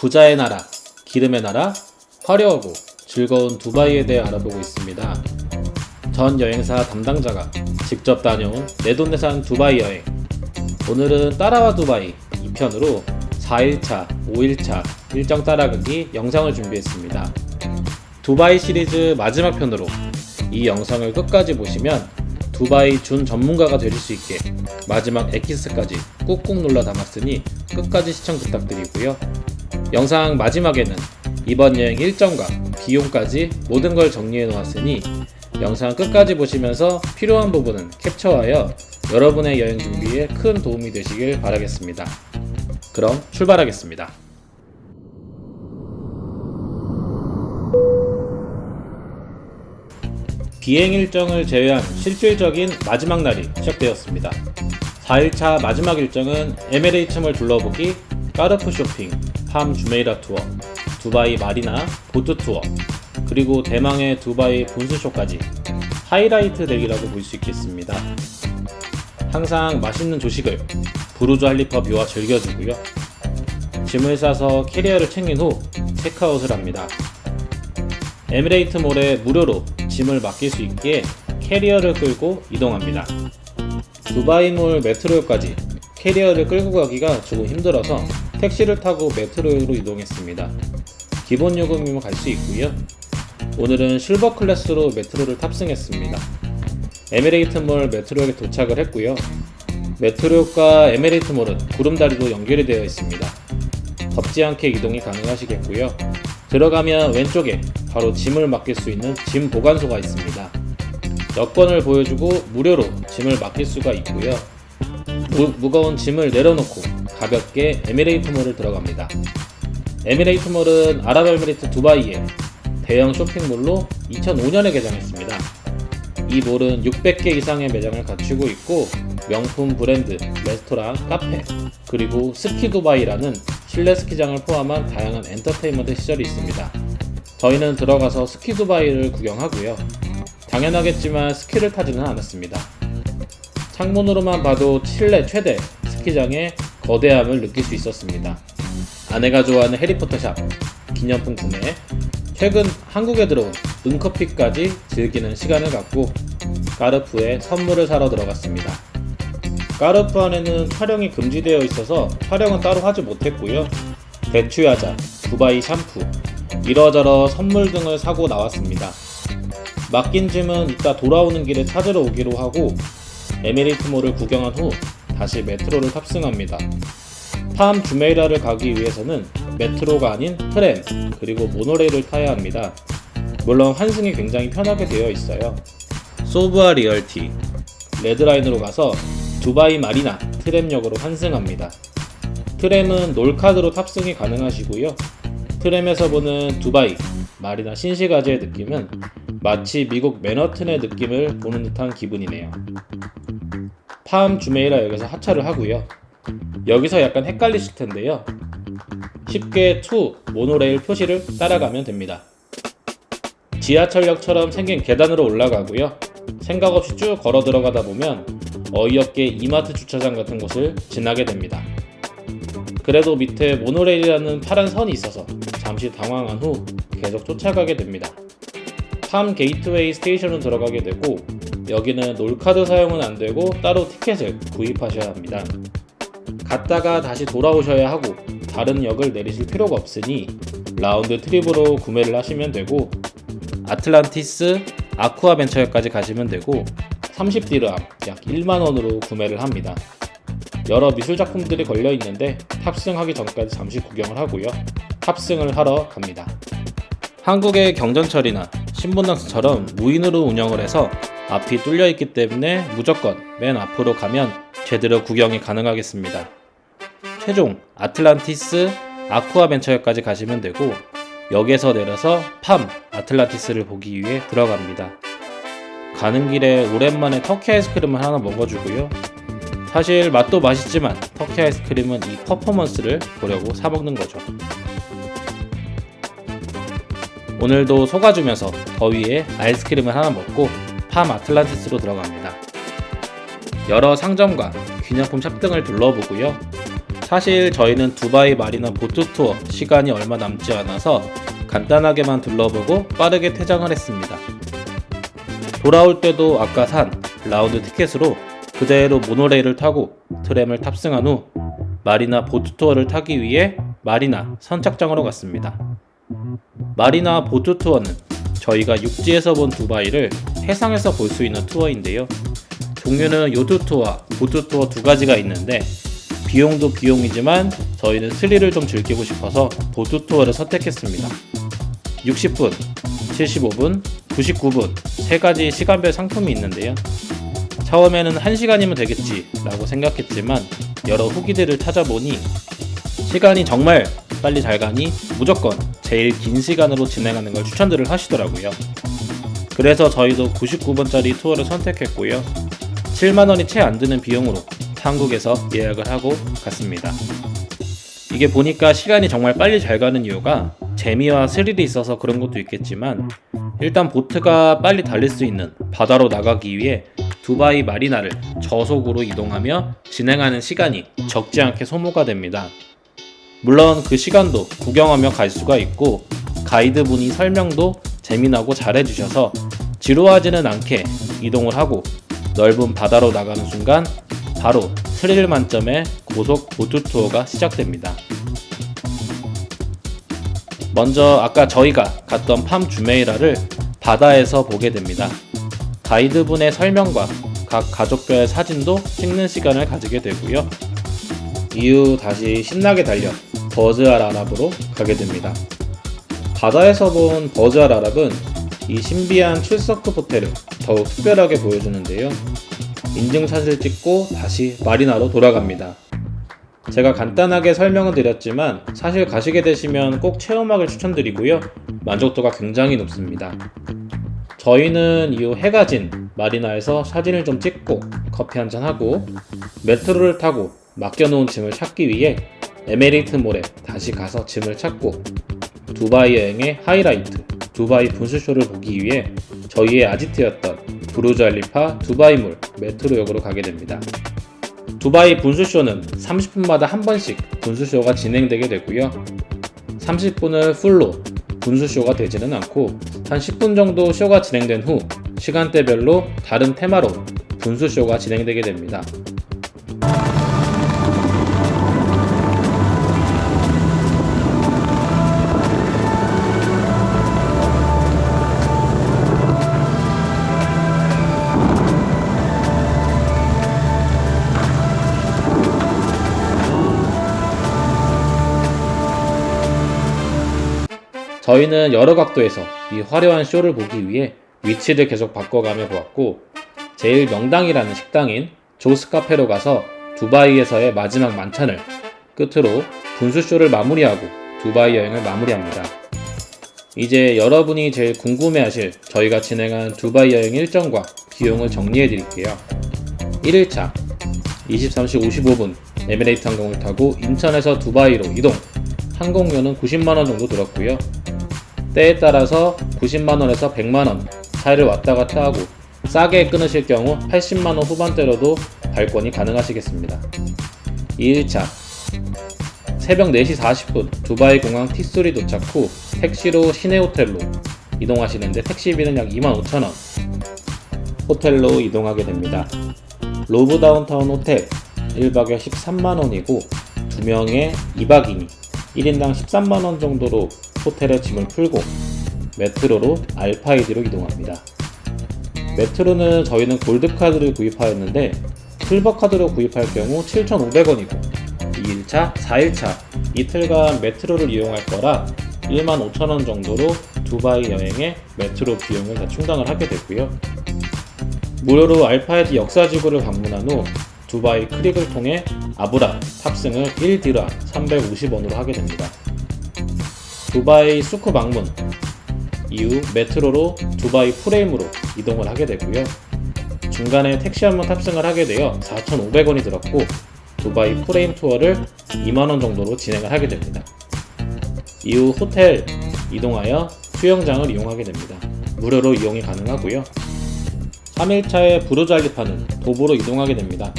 부자의 나라, 기름의 나라, 화려하고 즐거운 두바이에 대해 알아보고 있습니다. 전 여행사 담당자가 직접 다녀온 내돈내산 두바이 여행. 오늘은 따라와 두바이 2편으로 4일차, 5일차 일정 따라가기 영상을 준비했습니다. 두바이 시리즈 마지막 편으로 이 영상을 끝까지 보시면 두바이 준 전문가가 되실 수 있게 마지막 엑기스까지 꾹꾹 눌러 담았으니 끝까지 시청 부탁드리고요. 영상 마지막에는 이번 여행 일정과 비용까지 모든 걸 정리해 놓았으니 영상 끝까지 보시면서 필요한 부분은 캡처하여 여러분의 여행 준비에 큰 도움이 되시길 바라겠습니다. 그럼 출발하겠습니다. 비행 일정을 제외한 실질적인 마지막 날이 시작되었습니다. 4일차 마지막 일정은 에미레이츠몰 둘러보기, 까르푸 쇼핑, 팜 주메이라 투어, 두바이 마리나 보트 투어, 그리고 대망의 두바이 분수쇼까지 하이라이트 덱이라고 볼 수 있겠습니다. 항상 맛있는 조식을 부르주 할리파 뷰와 즐겨주고요. 짐을 싸서 캐리어를 챙긴 후 체크아웃을 합니다. 에미레이트몰에 무료로 짐을 맡길 수 있기에 캐리어를 끌고 이동합니다. 두바이몰 메트로역까지 캐리어를 끌고 가기가 조금 힘들어서 택시를 타고 메트로역으로 이동했습니다. 기본 요금이면 갈 수 있고요. 오늘은 실버 클래스로 메트로를 탑승했습니다. 에미레이트몰 메트로역에 도착을 했고요. 메트로역과 에미레이트몰은 구름다리로 연결이 되어 있습니다. 덥지 않게 이동이 가능하시겠고요. 들어가면 왼쪽에 바로 짐을 맡길 수 있는 짐 보관소가 있습니다. 여권을 보여주고 무료로 짐을 맡길 수가 있고요. 무거운 짐을 내려놓고 가볍게 에미레이트몰을 들어갑니다. 에미레이트몰은 아랍에미리트 두바이의 대형 쇼핑몰로 2005년에 개장했습니다. 이 몰은 600개 이상의 매장을 갖추고 있고 명품 브랜드, 레스토랑, 카페, 그리고 스키 두바이라는 실내 스키장을 포함한 다양한 엔터테인먼트 시설이 있습니다. 저희는 들어가서 스키 두바이를 구경하고요. 당연하겠지만 스키를 타지는 않았습니다. 창문으로만 봐도 실내 최대 스키장의 거대함을 느낄 수 있었습니다. 아내가 좋아하는 해리포터 샵, 기념품 구매, 최근 한국에 들어온 은커피까지 즐기는 시간을 갖고 까르푸에 선물을 사러 들어갔습니다. 까르푸 안에는 촬영이 금지되어 있어서 촬영은 따로 하지 못했고요. 대추야자, 두바이 샴푸, 이러저러 선물 등을 사고 나왔습니다. 맡긴 짐은 이따 돌아오는 길에 찾으러 오기로 하고 에미레이트몰을 구경한 후 다시 메트로를 탑승합니다. 팜 주메이라를 가기 위해서는 메트로가 아닌 트램 그리고 모노레일을 타야 합니다. 물론 환승이 굉장히 편하게 되어 있어요. 소브아 리얼티 레드라인으로 가서 두바이 마리나 트램역으로 환승합니다. 트램은 롤카드로 탑승이 가능하시고요. 트램에서 보는 두바이 마리나 신시가지의 느낌은 마치 미국 맨허튼의 느낌을 보는 듯한 기분이네요. 팜 주메이라역에서 하차를 하고요. 여기서 약간 헷갈리실 텐데요. 쉽게 투 모노레일 표시를 따라가면 됩니다. 지하철역처럼 생긴 계단으로 올라가고요. 생각 없이 쭉 걸어 들어가다 보면 어이없게 이마트 주차장 같은 곳을 지나게 됩니다. 그래도 밑에 모노레일이라는 파란 선이 있어서 잠시 당황한 후 계속 쫓아가게 됩니다. 팜 게이트웨이 스테이션으로 들어가게 되고 여기는 롤카드 사용은 안되고 따로 티켓을 구입하셔야 합니다. 갔다가 다시 돌아오셔야 하고 다른 역을 내리실 필요가 없으니 라운드 트립으로 구매를 하시면 되고 아틀란티스 아쿠아벤처역까지 가시면 되고 30디르함 약 1만원으로 구매를 합니다. 여러 미술작품들이 걸려있는데 탑승하기 전까지 잠시 구경을 하고요. 탑승을 하러 갑니다. 한국의 경전철이나 신분당선처럼 무인으로 운영을 해서 앞이 뚫려있기 때문에 무조건 맨 앞으로 가면 제대로 구경이 가능하겠습니다. 최종 아틀란티스 아쿠아벤처역까지 가시면 되고 역에서 내려서 팜 아틀란티스를 보기 위해 들어갑니다. 가는 길에 오랜만에 터키 아이스크림을 하나 먹어주고요. 사실 맛도 맛있지만 터키 아이스크림은 이 퍼포먼스를 보려고 사 먹는 거죠. 오늘도 속아주면서 더위에 아이스크림을 하나 먹고 팜 아틀란티스로 들어갑니다. 여러 상점과 기념품 샵 등을 둘러보고요. 사실 저희는 두바이 마리나 보트 투어 시간이 얼마 남지 않아서 간단하게만 둘러보고 빠르게 퇴장을 했습니다. 돌아올 때도 아까 산 라운드 티켓으로 그대로 모노레일을 타고 트램을 탑승한 후 마리나 보트 투어를 타기 위해 마리나 선착장으로 갔습니다. 마리나 보트 투어는 저희가 육지에서 본 두바이를 해상에서 볼 수 있는 투어인데요. 종류는 요트 투어와 보트 투어 두 가지가 있는데 비용도 비용이지만 저희는 스릴을 좀 즐기고 싶어서 보트 투어를 선택했습니다. 60분, 75분, 99분 세 가지 시간별 상품이 있는데요. 처음에는 1시간이면 되겠지 라고 생각했지만 여러 후기들을 찾아보니 시간이 정말 빨리 잘 가니 무조건 제일 긴 시간으로 진행하는 걸 추천들을 하시더라고요. 그래서 저희도 99분짜리 투어를 선택했고요. 7만원이 채 안 드는 비용으로 한국에서 예약을 하고 갔습니다. 이게 보니까 시간이 정말 빨리 잘 가는 이유가 재미와 스릴이 있어서 그런 것도 있겠지만 일단 보트가 빨리 달릴 수 있는 바다로 나가기 위해 두바이 마리나를 저속으로 이동하며 진행하는 시간이 적지 않게 소모가 됩니다. 물론 그 시간도 구경하며 갈 수가 있고 가이드분이 설명도 재미나고 잘해주셔서 지루하지는 않게 이동을 하고 넓은 바다로 나가는 순간 바로 스릴 만점의 고속 보트 투어가 시작됩니다. 먼저 아까 저희가 갔던 팜 주메이라를 바다에서 보게 됩니다. 가이드분의 설명과 각 가족별 사진도 찍는 시간을 가지게 되고요. 이후 다시 신나게 달려 버즈 알 아랍으로 가게 됩니다. 바다에서 본 버즈 알 아랍은 이 신비한 출석급 호텔을 더욱 특별하게 보여주는데요. 인증샷을 찍고 다시 마리나로 돌아갑니다. 제가 간단하게 설명은 드렸지만 사실 가시게 되시면 꼭 체험하길 추천드리고요. 만족도가 굉장히 높습니다. 저희는 이후 해가 진 마리나에서 사진을 좀 찍고 커피 한잔 하고 메트로를 타고 맡겨놓은 짐을 찾기 위해 에메레이트 몰에 다시 가서 짐을 찾고 두바이 여행의 하이라이트 두바이 분수쇼를 보기 위해 저희의 아지트였던 부르즈 알리파 두바이몰 메트로역으로 가게 됩니다. 두바이 분수쇼는 30분마다 한 번씩 분수쇼가 진행되게 되고요. 30분을 풀로 분수쇼가 되지는 않고 한 10분 정도 쇼가 진행된 후 시간대별로 다른 테마로 분수쇼가 진행되게 됩니다. 저희는 여러 각도에서 이 화려한 쇼를 보기 위해 위치를 계속 바꿔가며 보았고 제일 명당이라는 식당인 조스 카페로 가서 두바이에서의 마지막 만찬을 끝으로 분수쇼를 마무리하고 두바이 여행을 마무리합니다. 이제 여러분이 제일 궁금해하실 저희가 진행한 두바이 여행 일정과 비용을 정리해드릴게요. 1일차 23시 55분 에미레이트 항공을 타고 인천에서 두바이로 이동. 항공료는 90만원 정도 들었고요. 때에 따라서 90만원에서 100만원 차이를 왔다 갔다 하고 싸게 끊으실 경우 80만원 후반대로도 발권이 가능하시겠습니다. 2일차 새벽 4시 40분 두바이 공항 T3 도착 후 택시로 시내 호텔로 이동하시는데 택시비는 약 25,000원 호텔로 이동하게 됩니다. 로브 다운타운 호텔 1박에 13만원이고 2명에 2박이니 1인당 13만원 정도로 호텔에 짐을 풀고 메트로로 알파이디로 이동합니다. 메트로는 저희는 골드카드를 구입하였는데 실버카드로 구입할 경우 7,500원이고 2일차, 4일차 이틀간 메트로를 이용할 거라 15,000원 정도로 두바이 여행의 메트로 비용을 다 충당을 하게 되고요. 무료로 알파이디 역사지구를 방문한 후 두바이 크릭을 통해 아브라 탑승을 1디람 350원으로 하게 됩니다. 두바이 수크 방문 이후 메트로로 두바이 프레임으로 이동을 하게 되고요. 중간에 택시 한번 탑승을 하게 되어 4,500원이 들었고 두바이 프레임 투어를 2만원 정도로 진행을 하게 됩니다. 이후 호텔 이동하여 수영장을 이용하게 됩니다. 무료로 이용이 가능하고요. 3일차에 부르즈 알리파는 도보로 이동하게 됩니다.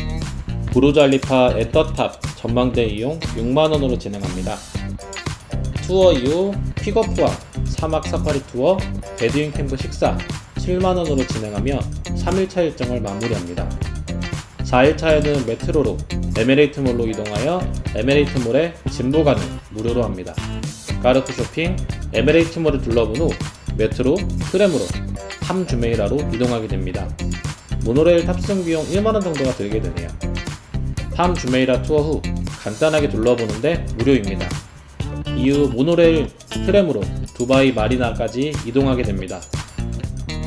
부르즈 알리파 애떠탑 전망대 이용 6만원으로 진행합니다. 투어 이후 픽어프와 사막 사파리 투어, 베두인 캠프 식사 7만원으로 진행하며 3일차 일정을 마무리합니다. 4일차에는 메트로로 에메레이트몰로 이동하여 에메레이트몰에 진보가는 무료로 합니다. 까르푸 쇼핑, 에메레이트몰을 둘러본 후 메트로, 트램으로 팜 주메이라로 이동하게 됩니다. 모노레일 탑승 비용 1만원 정도가 들게 되네요. 팜 주메이라 투어 후 간단하게 둘러보는데 무료입니다. 이후 모노레일 트램으로 두바이 마리나까지 이동하게 됩니다.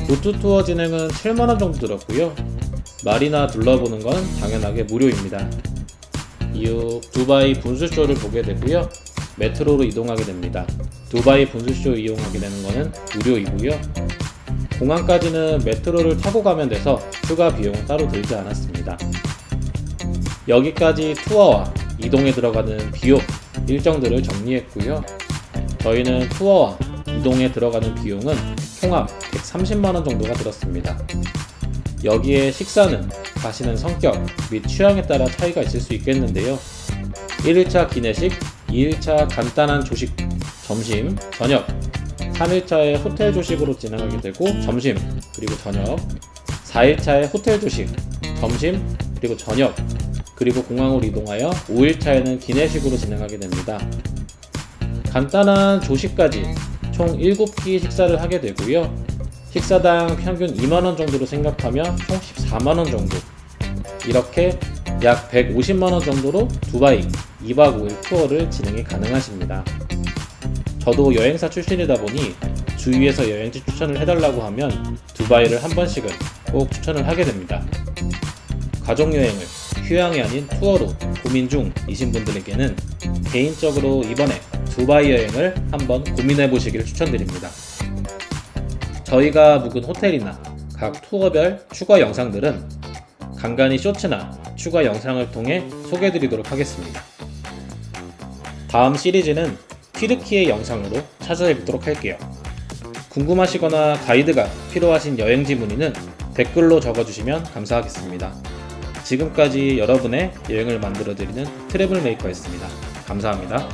보트 투어 진행은 7만원 정도 들었고요. 마리나 둘러보는 건 당연하게 무료입니다. 이후 두바이 분수쇼를 보게 되고요. 메트로로 이동하게 됩니다. 두바이 분수쇼 이용하게 되는 거는 무료이고요. 공항까지는 메트로를 타고 가면 돼서 추가 비용은 따로 들지 않았습니다. 여기까지 투어와 이동에 들어가는 비용 일정들을 정리했고요. 저희는 투어와 이동에 들어가는 비용은 총합 130만원 정도가 들었습니다. 여기에 식사는 가시는 성격 및 취향에 따라 차이가 있을 수 있겠는데요. 1일차 기내식, 2일차 간단한 조식, 점심, 저녁, 3일차에 호텔 조식으로 진행하게 되고 점심, 그리고 저녁, 4일차에 호텔 조식, 점심, 그리고 저녁, 그리고 공항으로 이동하여 5일차에는 기내식으로 진행하게 됩니다. 간단한 조식까지 총 7끼 식사를 하게 되고요. 식사당 평균 2만원 정도로 생각하면 총 14만원 정도, 이렇게 약 150만원 정도로 두바이 2박 5일 투어를 진행이 가능하십니다. 저도 여행사 출신이다 보니 주위에서 여행지 추천을 해달라고 하면 두바이를 한 번씩은 꼭 추천을 하게 됩니다. 가족여행을 휴양이 아닌 투어로 고민 중이신 분들에게는 개인적으로 이번에 두바이 여행을 한번 고민해 보시기를 추천드립니다. 저희가 묵은 호텔이나 각 투어별 추가 영상들은 간간히 쇼츠나 추가 영상을 통해 소개해 드리도록 하겠습니다. 다음 시리즈는 튀르키예 영상으로 찾아뵙도록 할게요. 궁금하시거나 가이드가 필요하신 여행지 문의는 댓글로 적어주시면 감사하겠습니다. 지금까지 여러분의 여행을 만들어드리는 트래블 메이커였습니다. 감사합니다.